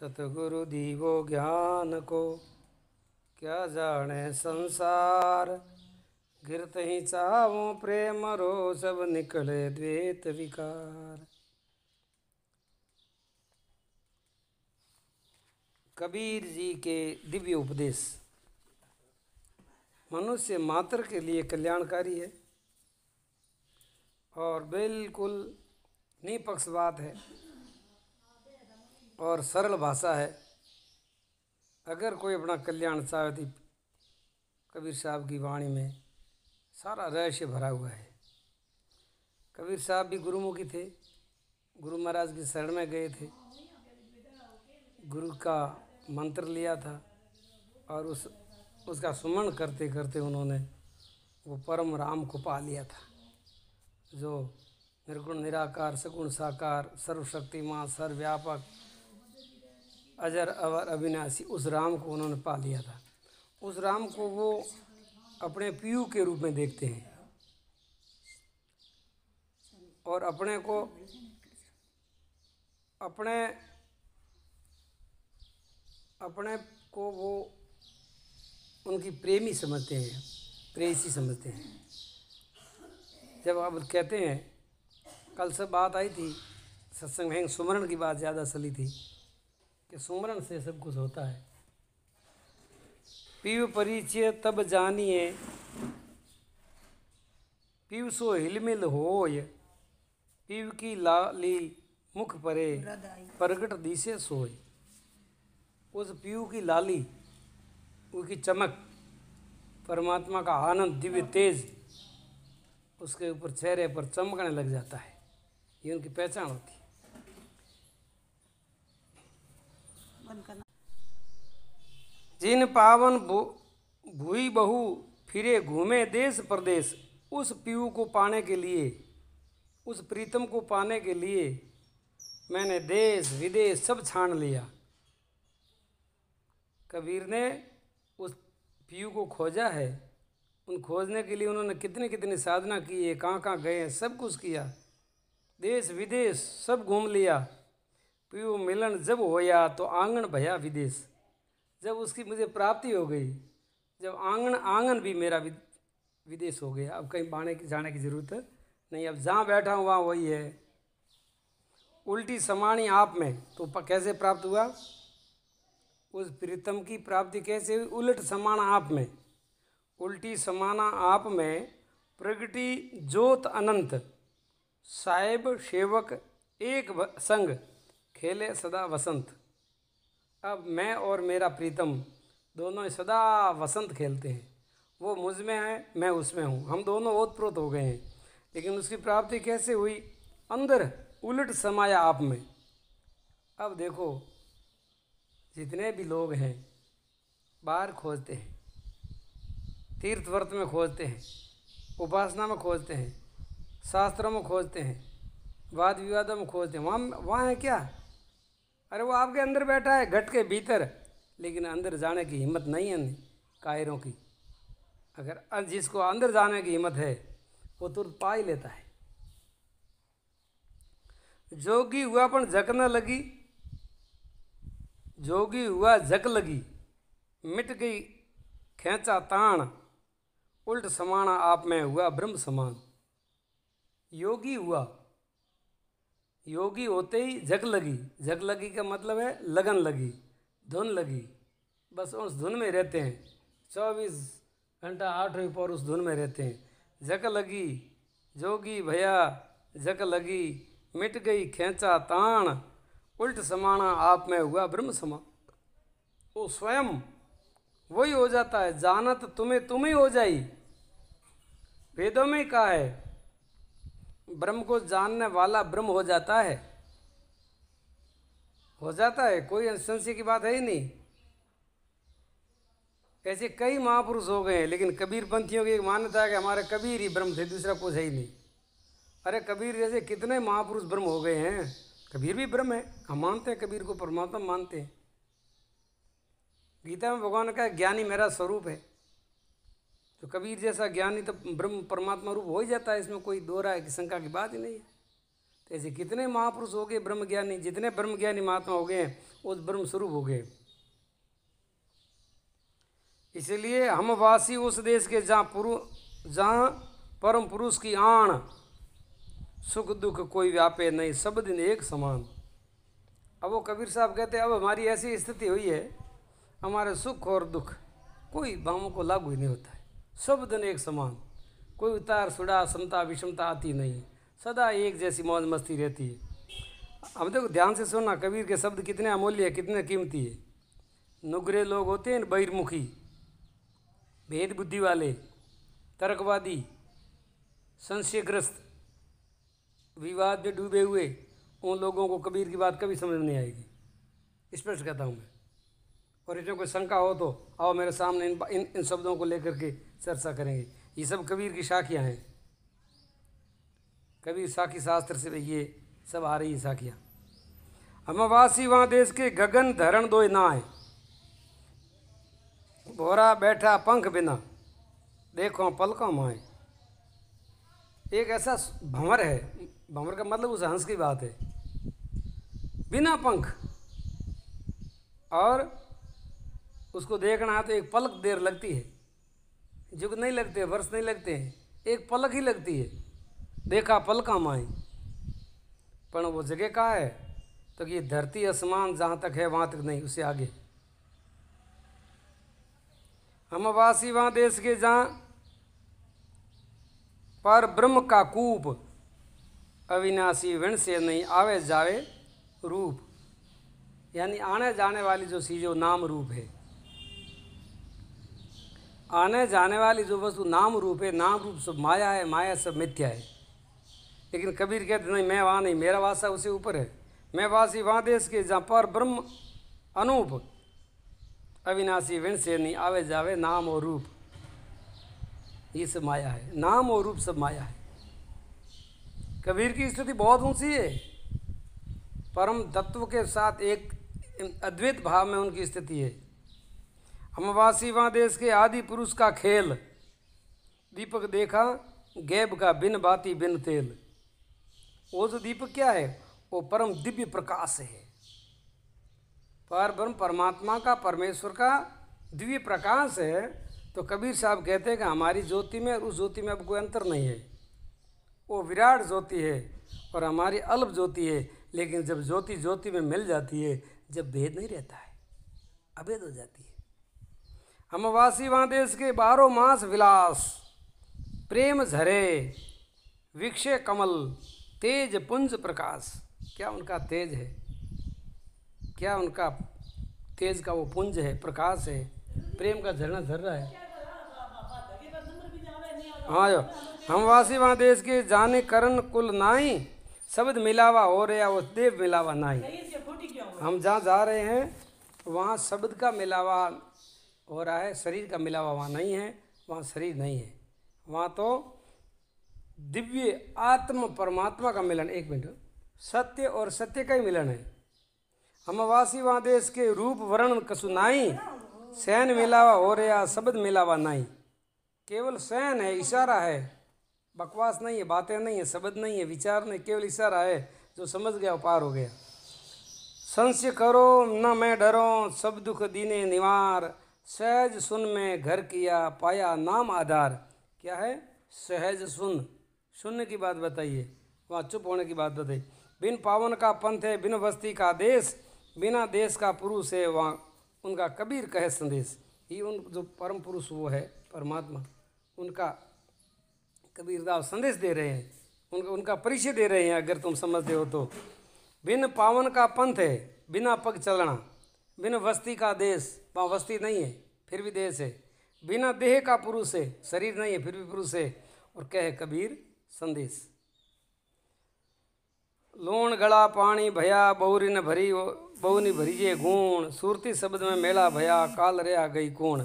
सतगुरु दीवो ज्ञान को, क्या जाने संसार। गिरत ही चावों प्रेम रो, सब निकले द्वैत विकार। कबीर जी के दिव्य उपदेश मनुष्य मात्र के लिए कल्याणकारी है और बिल्कुल निपक्षपात है और सरल भाषा है। अगर कोई अपना कल्याण चाहे तो कबीर साहब की वाणी में सारा रहस्य भरा हुआ है। कबीर साहब भी गुरुमुखी थे, गुरु महाराज की शरण में गए थे, गुरु का मंत्र लिया था और उसका सुमरण करते करते उन्होंने वो परम राम को पा लिया था, जो निर्गुण निराकार सगुण साकार सर्वशक्तिमान सर्वव्यापक अजर अवर अविनाशी, उस राम को उन्होंने पा लिया था। उस राम को वो अपने पीयू के रूप में देखते हैं और अपने को वो उनकी प्रेमी समझते हैं, प्रेयसी समझते हैं। जब आप कहते हैं, कल से बात आई थी सत्संग में, सुमरण की बात ज़्यादा चली थी कि सुमरण से सब कुछ होता है। पीव परिचय तब जानिए, पीव सो हिलमिल होय, पीव की लाली मुख परे, प्रगट दिसे सोय। उस पीव की लाली, उसकी चमक, परमात्मा का आनंद दिव्य तेज उसके ऊपर चेहरे पर चमकने लग जाता है। ये उनकी पहचान होती है। जिन पावन भूई बहु फिरे घूमे देश प्रदेश, उस पीयू को पाने के लिए, उस प्रीतम को पाने के लिए मैंने देश विदेश सब छान लिया। कबीर ने उस पीयू को खोजा है। उन खोजने के लिए उन्होंने कितनी कितनी साधना की है, कहाँ कहाँ गए हैं, सब कुछ किया, देश विदेश सब घूम लिया। पीयू मिलन जब होया तो आंगन भया विदेश। जब उसकी मुझे प्राप्ति हो गई, जब आंगन भी मेरा विदेश हो गया। अब कहीं जाने की ज़रूरत नहीं, अब जहाँ बैठा हूँ वहाँ वही है। उल्टी समानी आप में, तो कैसे प्राप्त हुआ? उस प्रीतम की प्राप्ति कैसे हुई? उलट समाना आप में, उल्टी समाना आप में, प्रगति ज्योत अनंत, साहेब सेवक एक संग, खेले सदा वसंत। अब मैं और मेरा प्रीतम दोनों सदा वसंत खेलते हैं। वो मुझ में है, मैं उसमें हूँ, हम दोनों ओतप्रोत हो गए हैं। लेकिन उसकी प्राप्ति कैसे हुई? अंदर उलट समाया आप में। अब देखो, जितने भी लोग हैं बाहर खोजते हैं, तीर्थ व्रत में खोजते हैं, उपासना में खोजते हैं, शास्त्रों में खोजते हैं, वाद विवादों में खोजते हैं, वहाँ है क्या? अरे वो आपके अंदर बैठा है, घट के भीतर, लेकिन अंदर जाने की हिम्मत नहीं है कायरों की। अगर जिसको अंदर जाने की हिम्मत है वो तुरंत पा ही लेता है। जोगी हुआ पण जक न लगी, जोगी हुआ जक लगी, मिट गई खेचा ताण, उल्ट समाना आप में हुआ ब्रह्म समान। योगी हुआ, योगी होते ही जग लगी। जग लगी का मतलब है लगन लगी, धुन लगी। बस उस धुन में रहते हैं, 24 घंटा 8वीं पौर उस धुन में रहते हैं। जग लगी, जोगी भया जग लगी, मिट गई खेचा ताण, उल्ट समाना आप में हुआ ब्रह्म समान। वो स्वयं वही हो जाता है। जानत तुम ही हो जाई। वेदों में कहा है, ब्रह्म को जानने वाला ब्रह्म हो जाता है, हो जाता है, कोई संशय की बात है ही नहीं। ऐसे कई महापुरुष हो गए हैं, लेकिन कबीर पंथियों की एक मान्यता है कि हमारे कबीर ही ब्रह्म थे, दूसरा कुछ है ही नहीं। अरे कबीर जैसे कितने महापुरुष ब्रह्म हो गए हैं। कबीर भी ब्रह्म है, हम मानते हैं कबीर को, परमात्मा मानते हैं। गीता में भगवान का ज्ञानी मेरा स्वरूप है। तो कबीर जैसा ज्ञानी तो ब्रह्म परमात्मा रूप हो ही जाता है, इसमें कोई दो राय की शंका की बात ही नहीं है। ऐसे कितने महापुरुष हो गए ब्रह्मज्ञानी, जितने ब्रह्मज्ञानी महात्मा हो गए वो ब्रह्म स्वरूप हो गए। इसलिए हम वासी उस देश के जहाँ परम पुरुष की आण, सुख दुख कोई व्यापे नहीं, सब दिन एक समान। अब वो कबीर साहब कहते हैं अब हमारी ऐसी स्थिति हुई है, हमारे सुख और दुख कोई भावों को लागू ही नहीं होता है, सब दिन एक समान, कोई उतार चढ़ाव समता विषमता आती नहीं, सदा एक जैसी मौज मस्ती रहती है। अब देखो ध्यान से सुनना, कबीर के शब्द कितने अमूल्य है, कितने कीमती है। नुगरे लोग होते हैं बहिर्मुखी, भेद बुद्धि वाले, तर्कवादी, संशयग्रस्त, विवाद में डूबे हुए, उन लोगों को कबीर की बात कभी समझ नहीं आएगी। स्पष्ट कहता हूँ मैं। और इसमें कोई शंका हो तो आओ मेरे सामने इन शब्दों को लेकर के चर्चा करेंगे। ये सब कबीर की साखियाँ हैं, कबीर साखी शास्त्र से ये सब आ रही साखियाँ। अमवासी वहाँ देश के गगन धरण दोय नाय, भोरा बैठा पंख बिना, देखो पलकों माए। एक ऐसा भंवर है, भंवर का मतलब उस हंस की बात है, बिना पंख, और उसको देखना है तो एक पलक देर लगती है, जुग नहीं लगते, वर्ष नहीं लगते हैं, एक पलक ही लगती है। देखा पलका माई, पर वो जगह कहाँ है, तो ये धरती आसमान जहाँ तक है वहाँ तक नहीं, उससे आगे। हम वासी वहाँ देश के जहाँ पर ब्रह्म का कूप, अविनाशी विण से नहीं आवे जावे रूप, यानी आने जाने वाली जो चीज़ नाम रूप है, आने जाने वाली जो वस्तु नाम रूप है, नाम रूप सब माया है, माया सब मिथ्या है। लेकिन कबीर कहते नहीं, मैं वहाँ नहीं, मेरा वासा उसे ऊपर है। मैं वासी वहाँ देश के जहाँ पर ब्रह्म अनूप, अविनाशी विण से नहीं आवे जावे नाम और रूप, ये सब माया है, नाम और रूप सब माया है। कबीर की स्थिति बहुत ऊंची है, परम तत्व के साथ एक अद्वैत भाव में उनकी स्थिति है। अमवासी वहाँ देश के आदि पुरुष का खेल, दीपक देखा गैब का बिन बाती बिन तेल। वो जो दीपक क्या है, वो परम दिव्य प्रकाश है, पर ब्रह्म परमात्मा का, परमेश्वर का दिव्य प्रकाश है। तो कबीर साहब कहते हैं कि हमारी ज्योति में और उस ज्योति में अब कोई अंतर नहीं है, वो विराट ज्योति है और हमारी अल्प ज्योति है। लेकिन जब ज्योति ज्योति में मिल जाती है, जब भेद नहीं रहता है, अभेद हो जाती है। अमवासी वहाँ देश के 12 मास विलास, प्रेम झरे विक्षे कमल, तेज पुंज प्रकाश। क्या उनका तेज है, क्या उनका तेज का वो पुंज है, प्रकाश है, प्रेम का झरना झर रहा है। हाँ जो हम वासी वहाँ देश के जाने करण कुल नाई, शब्द मिलावा हो रहा वो देव मिलावा नाई। हम जहाँ जा रहे हैं वहाँ शब्द का मिलावा हो रहा है, शरीर का मिलावा वहाँ नहीं है, वहाँ शरीर नहीं है, वहाँ तो दिव्य आत्म परमात्मा का मिलन। एक मिनट, सत्य और सत्य का ही मिलन है। हमवासी वहाँ देश के रूप वर्ण कसुनाई, सैन मिलावा हो रहा शब्द मिलावा नहीं। केवल सैन है, इशारा है, बकवास नहीं है, बातें नहीं है, शब्द नहीं है, विचार नहीं, केवल इशारा है। जो समझ गया वो पार हो गया। संशय करो न मैं डरो, सब दुख दीने निवार, सहज सुन में घर किया पाया नाम आधार। क्या है? सहज सुन, सुनने की बात बताइए, वहाँ चुप होने की बात बताइए। बिन पावन का पंथ है, बिन बस्ती का देश, बिना देश का पुरुष है वहाँ उनका कबीर कहे संदेश। ये उन जो परम पुरुष वो है परमात्मा, उनका कबीरदास संदेश दे रहे हैं, उनका परिचय दे रहे हैं। अगर तुम समझते हो तो, बिन पावन का पंथ है, बिना पग चलना, बिन बस्ती का देश, वहाँ बस्ती नहीं है फिर भी देश है, बिना देह का पुरुष है, शरीर नहीं है फिर भी पुरुष है, और कहे कबीर संदेश। लूण गला पानी भया, बहुरी न भरी बहुनी भरीजे गुण, सूरती शब्द में मेला भया, काल रहा गई कौन।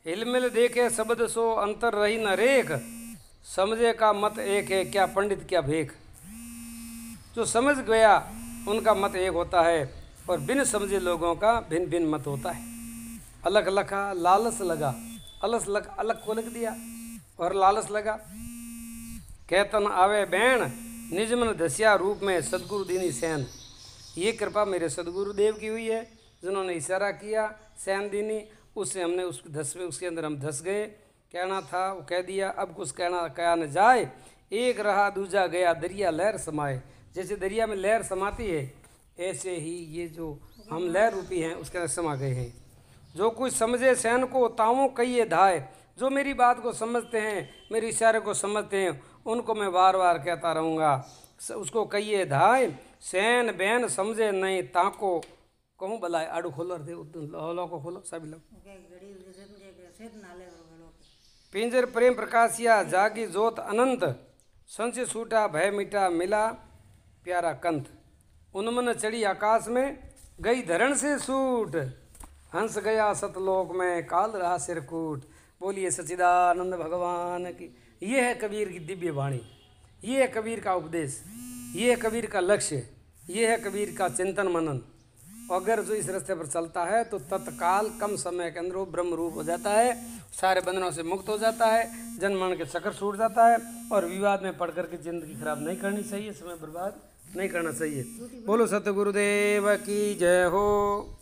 हिलमिल देखे शब्द सो अंतर रही न रेख, समझे का मत एक है, क्या पंडित क्या भेख। जो समझ गया उनका मत एक होता है, और बिन समझे लोगों का भिन्न भिन्न मत होता है। अलग लखा लालच लगा, अलग को लिख दिया और लालच लगा, कहतन आवे बैण निज मन धस्या रूप में सदगुरु दीनी सैन। ये कृपा मेरे सदगुरुदेव की हुई है, जिन्होंने इशारा किया सैन दीनी, उससे हमने उसके अंदर हम धस गए। कहना था वो कह दिया, अब कुछ कहा न जाए। एक रहा दूजा गया दरिया लहर समाए। जैसे दरिया में लहर समाती है, ऐसे ही ये जो हम लहर रूपी हैं उसके अंदर समा गए हैं। जो कुछ समझे सैन को तावों कहिए धाय। जो मेरी बात को समझते हैं, मेरे इशारे को समझते हैं, उनको मैं बार बार कहता रहूँगा। उसको कहिए धाय। सैन बैन समझे नहीं ताको कहूँ भला आड़ू खोलो थे लो को खोलो सभी लोग। पिंजर प्रेम प्रकाशिया जागी जोत अनंत। संच छूटा भय मिटा मिला प्यारा कंथ। उन्मन चढ़ी आकाश में गई धरण से सूट। हंस गया सतलोक में काल रहा सिरकूट। बोलिए सच्चिदानंद भगवान की। ये है कबीर की दिव्य वाणी, ये है कबीर का उपदेश, ये है कबीर का लक्ष्य, ये है कबीर का चिंतन मनन। अगर जो इस रास्ते पर चलता है तो तत्काल कम समय के अंदर वो ब्रह्म रूप हो जाता है, सारे बंधनों से मुक्त हो जाता है, जन मन के चक्कर छूट जाता है। और विवाद में पढ़ करके जिंदगी खराब नहीं करनी चाहिए, समय बर्बाद नहीं करना चाहिए। बोलो सतगुरुदेव की जय हो।